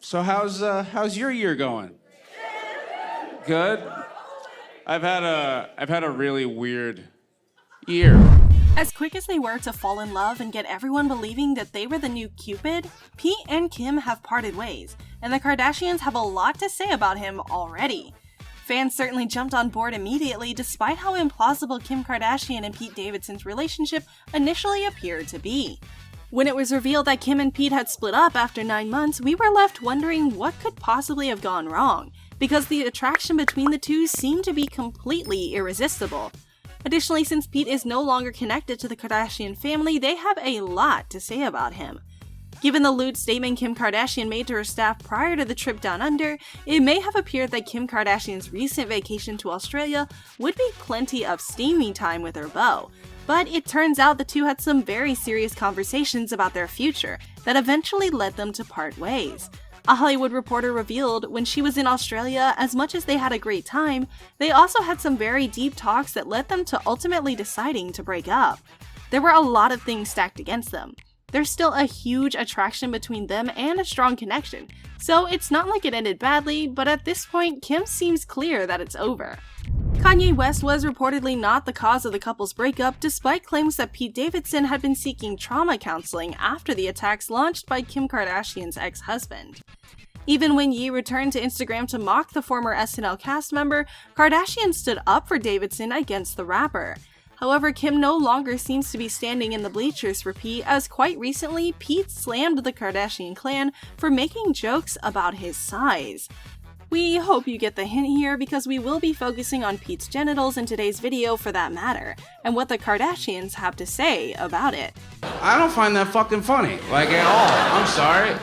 So how's your year going? Good. I've had a really weird year. As quick as they were to fall in love and get everyone believing that they were the new Cupid, Pete and Kim have parted ways, and the Kardashians have a lot to say about him already. Fans certainly jumped on board immediately despite how implausible Kim Kardashian and Pete Davidson's relationship initially appeared to be. When it was revealed that Kim and Pete had split up after 9 months, we were left wondering what could possibly have gone wrong, because the attraction between the two seemed to be completely irresistible. Additionally, since Pete is no longer connected to the Kardashian family, they have a lot to say about him. Given the lewd statement Kim Kardashian made to her staff prior to the trip down under, it may have appeared that Kim Kardashian's recent vacation to Australia would be plenty of steamy time with her beau. But it turns out the two had some very serious conversations about their future that eventually led them to part ways. A Hollywood reporter revealed when she was in Australia, as much as they had a great time, they also had some very deep talks that led them to ultimately deciding to break up. There were a lot of things stacked against them. There's still a huge attraction between them and a strong connection, so it's not like it ended badly, but at this point, Kim seems clear that it's over. Kanye West was reportedly not the cause of the couple's breakup, despite claims that Pete Davidson had been seeking trauma counseling after the attacks launched by Kim Kardashian's ex-husband. Even when Ye returned to Instagram to mock the former SNL cast member, Kardashian stood up for Davidson against the rapper. However, Kim no longer seems to be standing in the bleachers for Pete, as quite recently, Pete slammed the Kardashian clan for making jokes about his size. We hope you get the hint here, because we will be focusing on Pete's genitals in today's video for that matter, and what the Kardashians have to say about it. I don't find that fucking funny, like at all. I'm sorry.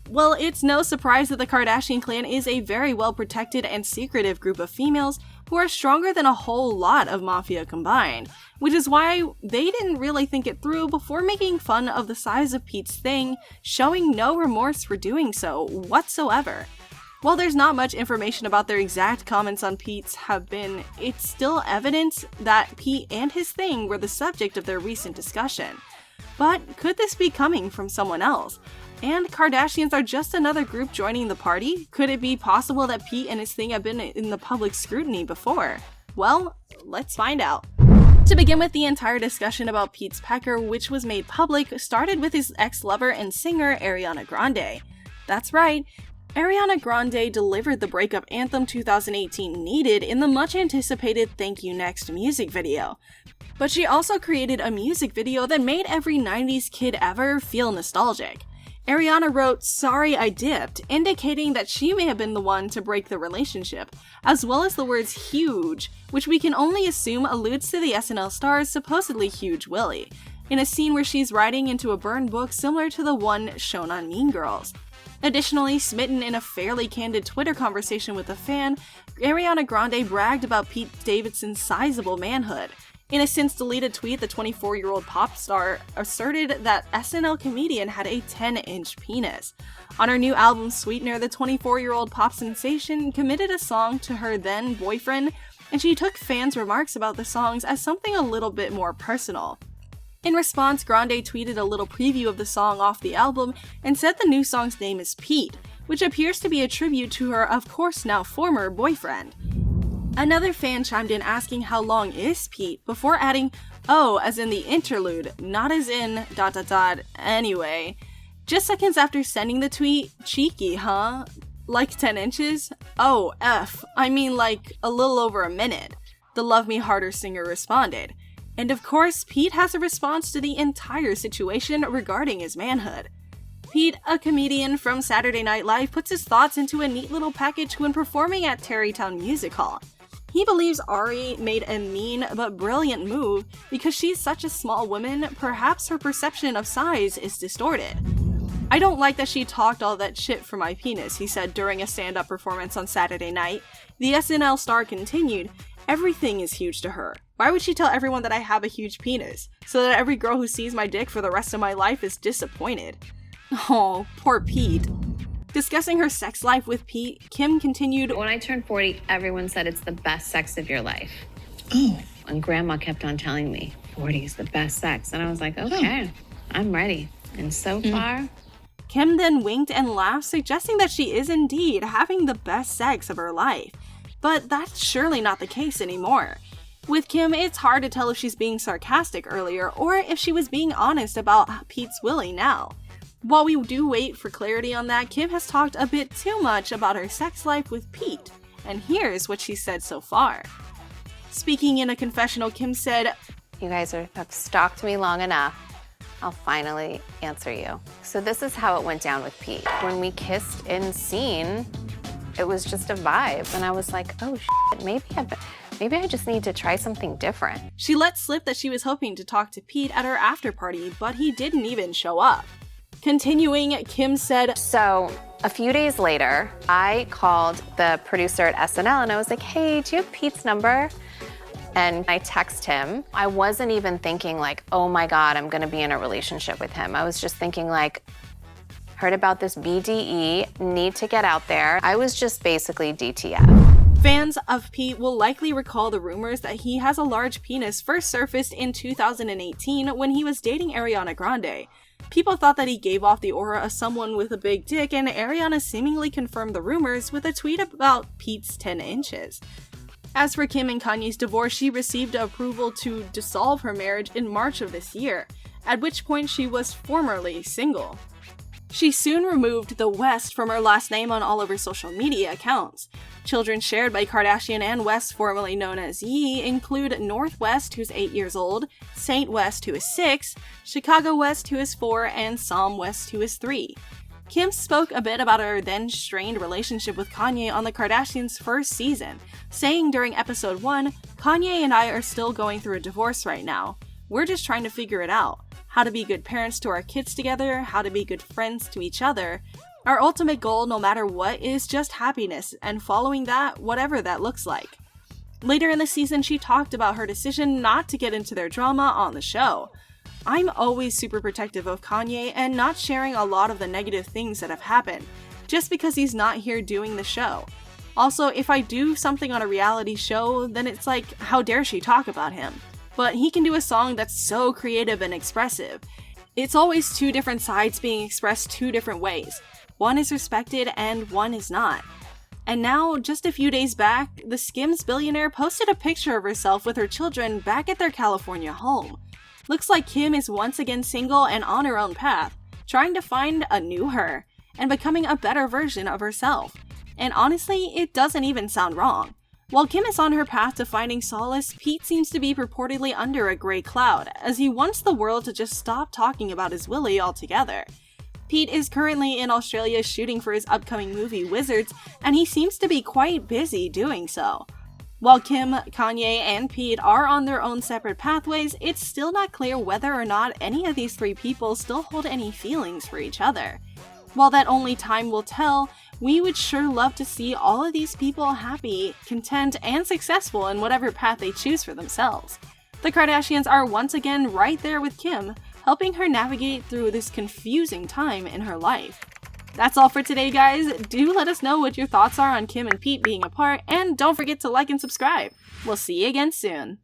Well, it's no surprise that the Kardashian clan is a very well protected and secretive group of females who are stronger than a whole lot of mafia combined, which is why they didn't really think it through before making fun of the size of Pete's thing, showing no remorse for doing so whatsoever. While there's not much information about their exact comments on Pete's have been, it's still evidence that Pete and his thing were the subject of their recent discussion. But could this be coming from someone else? And Kardashians are just another group joining the party? Could it be possible that Pete and his thing have been in the public scrutiny before? Well, let's find out. To begin with, the entire discussion about Pete's pecker, which was made public, started with his ex-lover and singer Ariana Grande. That's right, Ariana Grande delivered the breakup anthem 2018 needed in the much-anticipated Thank You Next music video. But she also created a music video that made every 90s kid ever feel nostalgic. Ariana wrote, "Sorry I dipped," indicating that she may have been the one to break the relationship, as well as the words huge, which we can only assume alludes to the SNL star's supposedly huge willy, in a scene where she's writing into a burned book similar to the one shown on Mean Girls. Additionally, smitten in a fairly candid Twitter conversation with a fan, Ariana Grande bragged about Pete Davidson's sizable manhood. In a since-deleted tweet, the 24-year-old pop star asserted that SNL comedian had a 10-inch penis. On her new album Sweetener, the 24-year-old pop sensation committed a song to her then-boyfriend, and she took fans' remarks about the songs as something a little bit more personal. In response, Grande tweeted a little preview of the song off the album and said the new song's name is Pete, which appears to be a tribute to her, of course now former, boyfriend. Another fan chimed in asking how long is Pete, before adding, "Oh, as in the interlude, not as in ... anyway." Just seconds after sending the tweet, "Cheeky, huh? Like 10 inches? Oh, F, I mean like a little over a minute," the Love Me Harder singer responded. And of course, Pete has a response to the entire situation regarding his manhood. Pete, a comedian from Saturday Night Live, puts his thoughts into a neat little package when performing at Tarrytown Music Hall. He believes Ari made a mean but brilliant move because she's such a small woman, perhaps her perception of size is distorted. "I don't like that she talked all that shit for my penis," he said during a stand-up performance on Saturday night. The SNL star continued, "Everything is huge to her. Why would she tell everyone that I have a huge penis? So that every girl who sees my dick for the rest of my life is disappointed." Oh, poor Pete. Discussing her sex life with Pete, Kim continued, "When I turned 40, everyone said it's the best sex of your life. Oh. And grandma kept on telling me, 40 is the best sex. And I was like, okay, I'm ready. And so far, Kim then winked and laughed, suggesting that she is indeed having the best sex of her life. But that's surely not the case anymore. With Kim, it's hard to tell if she's being sarcastic earlier or if she was being honest about Pete's willy now. While we do wait for clarity on that, Kim has talked a bit too much about her sex life with Pete, and here's what she said so far. Speaking in a confessional, Kim said, You guys have stalked me long enough. I'll finally answer you. So this is how it went down with Pete. When we kissed in scene, it was just a vibe, and I was like, oh shit, maybe I just need to try something different. She let slip that she was hoping to talk to Pete at her after party, but he didn't even show up. Continuing, Kim said, So a few days later, I called the producer at SNL and I was like, hey, do you have Pete's number? And I text him. I wasn't even thinking like, oh my God, I'm gonna be in a relationship with him. I was just thinking like, heard about this BDE, need to get out there. I was just basically DTF. Fans of Pete will likely recall the rumors that he has a large penis first surfaced in 2018 when he was dating Ariana Grande. People thought that he gave off the aura of someone with a big dick, and Ariana seemingly confirmed the rumors with a tweet about Pete's 10 inches. As for Kim and Kanye's divorce, she received approval to dissolve her marriage in March of this year, at which point she was formerly single. She soon removed the West from her last name on all of her social media accounts. Children shared by Kardashian and West, formerly known as Ye, include Northwest, who's 8 years old, Saint West, who is 6, Chicago West, who is 4, and Psalm West, who is 3. Kim spoke a bit about her then strained relationship with Kanye on the Kardashians' first season, saying during episode 1, Kanye and I are still going through a divorce right now. We're just trying to figure it out. How to be good parents to our kids together, how to be good friends to each other. Our ultimate goal, no matter what, is just happiness, and following that, whatever that looks like. Later in the season, she talked about her decision not to get into their drama on the show. I'm always super protective of Kanye and not sharing a lot of the negative things that have happened, just because he's not here doing the show. Also, if I do something on a reality show, then it's like, how dare she talk about him? But he can do a song that's so creative and expressive. It's always two different sides being expressed two different ways. One is respected and one is not. And now, just a few days back, the Skims billionaire posted a picture of herself with her children back at their California home. Looks like Kim is once again single and on her own path, trying to find a new her, and becoming a better version of herself. And honestly, it doesn't even sound wrong. While Kim is on her path to finding solace, Pete seems to be purportedly under a gray cloud, as he wants the world to just stop talking about his willy altogether. Pete is currently in Australia shooting for his upcoming movie Wizards, and he seems to be quite busy doing so. While Kim, Kanye, and Pete are on their own separate pathways, it's still not clear whether or not any of these three people still hold any feelings for each other. While that only time will tell, we would sure love to see all of these people happy, content, and successful in whatever path they choose for themselves. The Kardashians are once again right there with Kim, helping her navigate through this confusing time in her life. That's all for today, guys. Do let us know what your thoughts are on Kim and Pete being apart, and don't forget to like and subscribe. We'll see you again soon.